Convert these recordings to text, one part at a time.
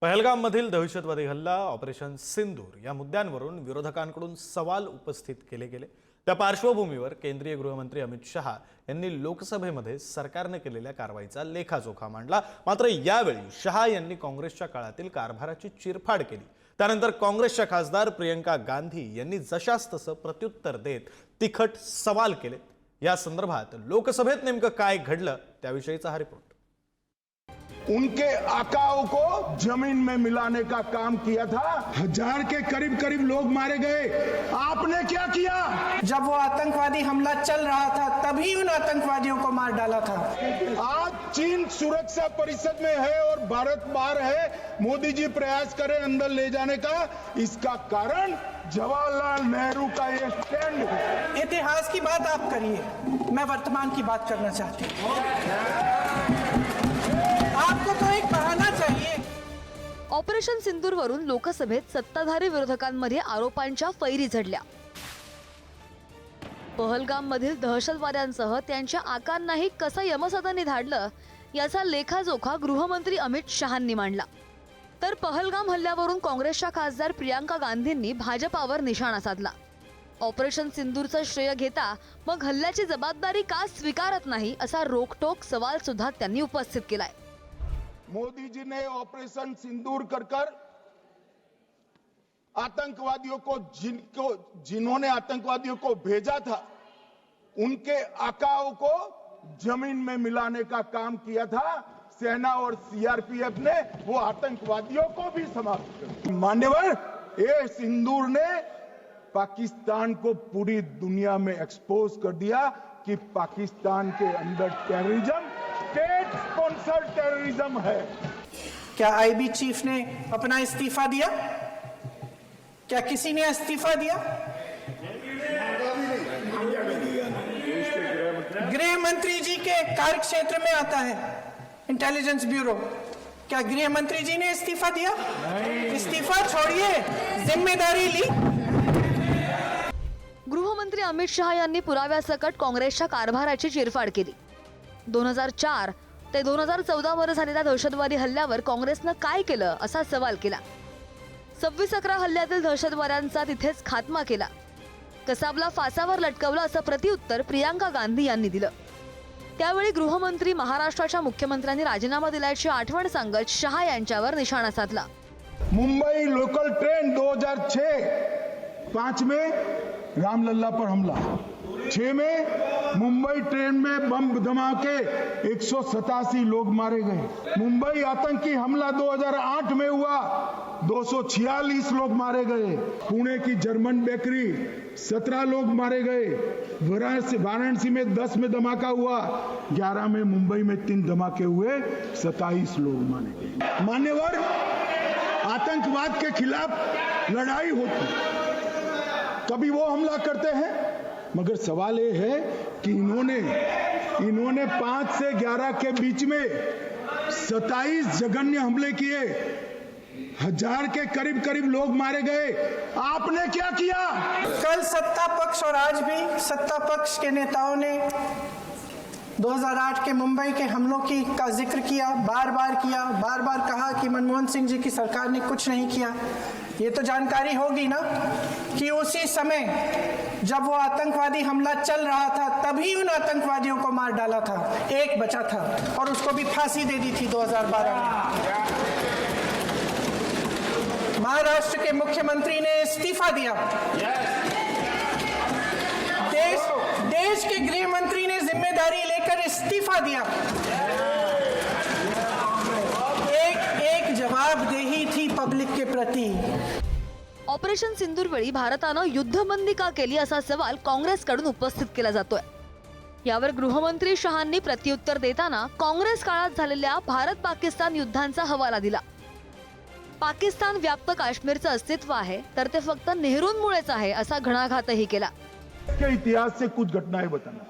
पहलगाममधील दहशतवादी हल्ला, ऑपरेशन सिंदूर या मुद्द्यांवरून विरोधकांकडून सवाल उपस्थित केले गेले। त्या पार्श्वभूमीवर केंद्रीय गृहमंत्री अमित शहा यांनी लोकसभेमध्ये सरकारने केलेल्या कारवाईचा लेखाजोखा मांडला। मात्र यावेळी शहा यांनी काँग्रेसच्या काळातील कारभाराची चिरफाड केली। त्यानंतर काँग्रेसच्या खासदार प्रियंका गांधी यांनी जशास तसं प्रत्युत्तर देत तिखट सवाल केले। या संदर्भात लोकसभेत नेमकं काय घडलं त्याविषयीचा हा रिपोर्ट। उनके आकाओं को जमीन में मिलाने का काम किया था। 1000 के करीब करीब लोग मारे गए। आपने क्या किया? जब वो आतंकवादी हमला चल रहा था तभी उन आतंकवादियों को मार डाला था। आज चीन सुरक्षा परिषद में है और भारत बाहर है। मोदी जी प्रयास करें अंदर ले जाने का। इसका कारण जवाहरलाल नेहरू का ये स्टैंड है। इतिहास की बात आप करिए, मैं वर्तमान की बात करना चाहती हूँ। आपको तो एक बहाना चाहिए। ऑपरेशन सिंदूरवरून लोकसभेत सत्ताधारी विरोधकांमध्ये आरोपांच्या फैरी झडल्या। पहलगाममधील दहशतवाद्यांसह त्यांच्या आकांनाही कसं यमसदनी धाडलं याचा लेखाजोखा गृहमंत्री अमित शहांनी मांडला। तर पहलगाम हल्ल्यावरून काँग्रेसच्या खासदार प्रियंका गांधींनी भाजपावर निशाणा साधला। ऑपरेशन सिंदूरचं श्रेय घेता मग हल्ल्याची जबाबदारी का स्वीकारत नाही असा रोखटोक सवाल सुद्धा त्यांनी उपस्थित केलाय। मोदी जी ने ऑपरेशन सिंदूर कर आतंकवादियों को जिन्होंने आतंकवादियों को भेजा था उनके आकाओं को जमीन में मिलाने का काम किया था। सेना और सीआरपीएफ ने वो आतंकवादियों को भी समाप्त कर। मान्यवर, ये सिंदूर ने पाकिस्तान को पूरी दुनिया में एक्सपोज कर दिया कि पाकिस्तान के अंदर टेररिज्म स्टेट स्पॉन्सर्ड टेररिज्म है। क्या आईबी चीफ ने अपना इस्तीफा दिया? क्या किसी ने इस्तीफा दिया? गृह मंत्री जी के कार्य क्षेत्र में आता है इंटेलिजेंस ब्यूरो। क्या गृह मंत्री जी ने इस्तीफा दिया? इस्तीफा छोड़िए, जिम्मेदारी ली। गृहमंत्री अमित शहा यांनी पुराव्यासकट काँग्रेसच्या कारभाराची चिरफाड केली। 2004 ते 2014 मध्ये झालेल्या दहशतवादी हल्ल्यावर काँग्रेसनं काय केलं असा सवाल केला। 26/11 हल्ल्यातील दहशतवाद्यांचा तिथेच खात्मा केला। कसाबला फासावर लटकवलं असं प्रत्युत्तर प्रियंका गांधी यांनी दिलं। त्यावेळी गृहमंत्री महाराष्ट्राच्या मुख्यमंत्र्यांनी राजीनामा दिल्याची आठवण सांगत शहा यांच्यावर निशाणा साधला। मुंबई लोकल ट्रेन 2006, 5 में रामलल्ला पर हमला, 6 में मुंबई ट्रेन में बम धमाके 187 लोग मारे गए। मुंबई आतंकी हमला 2008 में हुआ, 246 लोग मारे गए। पुणे की जर्मन बेकरी 17 लोग मारे गए। वाराणसी में 10 में धमाका हुआ, 11 में मुंबई में 3 धमाके हुए, 27 लोग मारे गए। मान्यवर, आतंकवाद के खिलाफ लड़ाई होती, कभी वो हमला करते हैं, मगर सवाल ये है कि इन्होंने 5 से 11 के बीच में 27 जघन्य हमले किए, 1000 के करीब करीब लोग मारे गए। आपने क्या किया? कल सत्ता पक्ष और आज भी सत्ता पक्ष के नेताओं ने 2008 के मुंबई के हमलों का जिक्र किया, बार बार कहा कि मनमोहन सिंह जी की सरकार ने कुछ नहीं किया। ये तो जानकारी होगी ना कि उसी समय जब वो आतंकवादी हमला चल रहा था तभी उन आतंकवादियों को मार डाला था। एक बचा था और उसको भी फांसी दे दी थी 2012 में। महाराष्ट्र के मुख्यमंत्री ने इस्तीफा दिया। देश के गृह मंत्री ने जिम्मेदारी लेकर इस्तीफा दिया। एक जवाबदेही थी पब्लिक के प्रति। ऑपरेशन सिंदूर वेळी भारतानं युद्धबंदी का केली असा सवाल काँग्रेसकडून उपस्थित केला जातोय। यावर गृहमंत्री शहांनी प्रत्युत्तर देताना काँग्रेस काळात झालेल्या भारत पाकिस्तान युद्धांचा हवाला दिला। पाकिस्तान व्याप्त काश्मीरचं अस्तित्व आहे तर ते फक्त नेहरूंमुळेच आहे असा घणाघातही केला। के इतिहास से कुछ घटनाएं बताना।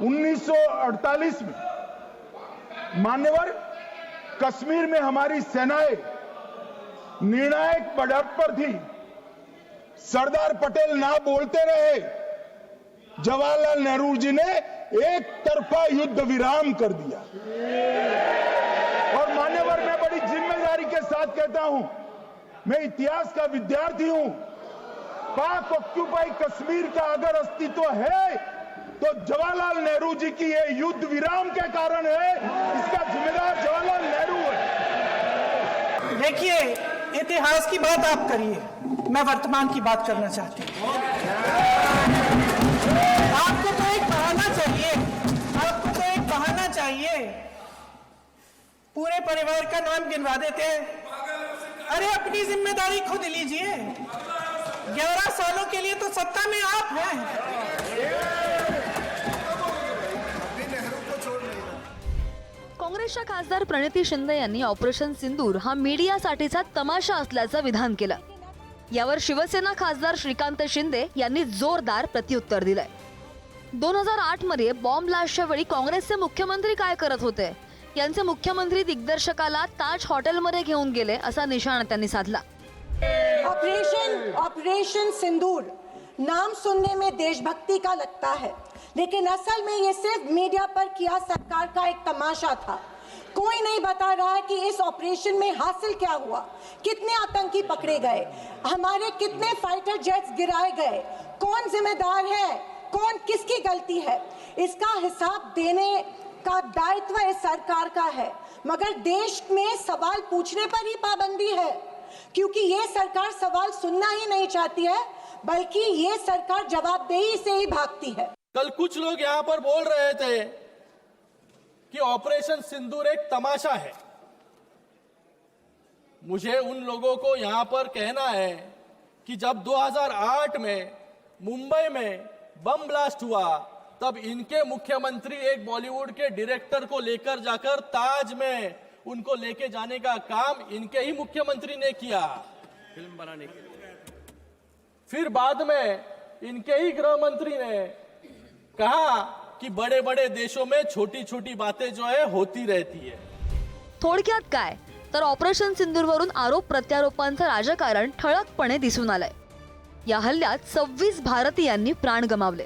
1948 में मान्यवर, कश्मीर में हमारी सेनाएं निर्णायक बढ़त पर थी। सरदार पटेल ना बोलते रहे, जवाहरलाल नेहरू जी ने एक तरफा युद्ध विराम कर दिया। और मान्यवर, मैं बड़ी जिम्मेदारी साथ कहता हूं, मैं इतिहास का विद्यार्थी हूं। पाक ऑक्यूपाई कश्मीर का अगर अस्तित्व है तो जवाहरलाल नेहरू जी की ये युद्ध विराम के कारण है। इसका जिम्मेदार जवाहरलाल नेहरू है। देखिए, इतिहास की बात आप करिए, मैं वर्तमान की बात करना चाहती हूँ। आपको तो एक बहाना चाहिए, आपको तो एक बहाना चाहिए। पूरे परिवार का नाम गिनवा देते हैं। अरे अपनी जिम्मेदारी खुद लीजिए। 11 सालों के लिए तो सत्ता में आप हैं। काँग्रेसच्या खासदार प्रणिती शिंदे यांनी ऑपरेशन सिंदूर हा मीडियासाठीचा तमाशा असल्याचं विधान केलं. यावर शिवसेना खासदार श्रीकांत शिंदे यांनी जोरदार प्रत्युत्तर दिलंय. 2008 मध्ये बॉम्ब ब्लास्टच्या वेळी काँग्रेसचे मुख्यमंत्री काय करत होते, यांचे मुख्यमंत्री दिग्दर्शकाला ताज हॉटेलमध्ये घेऊन गेले असा निशाणा त्यांनी साधला. ऑपरेशन सिंदूर नाम सुनने में देशभक्ति का लगता है, लेकिन असल में ये सिर्फ मीडिया पर किया सरकार का एक तमाशा था. कोई नहीं बता रहा है कि इस ऑपरेशन में हासिल क्या हुआ, कितने आतंकी पकड़े गए, हमारे कितने फाइटर जेट्स गिराए गए, कौन जिम्मेदार है, कौन किसकी गलती है. इसका हिसाब देने का दायित्व इस सरकार का है, मगर देश में सवाल पूछने पर ही पाबंदी है, क्योंकि ये सरकार सवाल सुनना ही नहीं चाहती है, बल्कि ये सरकार जवाबदेही से ही भागती है. कल कुछ लोग यहाँ पर बोल रहे थे कि ऑपरेशन सिंदूर एक तमाशा है. मुझे उन लोगों को यहाँ पर कहना है कि जब 2008 में मुंबई में बम ब्लास्ट हुआ, तब इनके मुख्यमंत्री एक बॉलीवुड के डायरेक्टर को लेकर जाकर ताज में उनको लेके जाने का काम इनके ही मुख्यमंत्री ने किया फिल्म बनाने के लिए. फिर बाद में इनके ही गृह मंत्री ने कहा कि बड़े बड़े देशों में छोटी छोटी बातें जो है होती रहती है. थोडक्यात काय तर ऑपरेशन सिंदूरवरून आरोप प्रत्यारोपांचं राजकारण ठळकपणे दिसून आलंय. या हल्ल्यात 26 भारतीयांनी प्राण गमावले.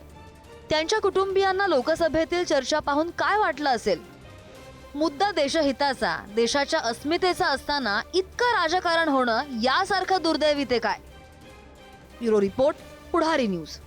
त्यांच्या कुटुंबियांना लोकसभेतील चर्चा पाहून काय वाटलं असेल. मुद्दा देशहिताचा, देशाच्या अस्मितेचा असताना इतकं राजकारण होणं यासारखं दुर्दैवी ते काय. ब्युरो रिपोर्ट, पुढारी न्यूज.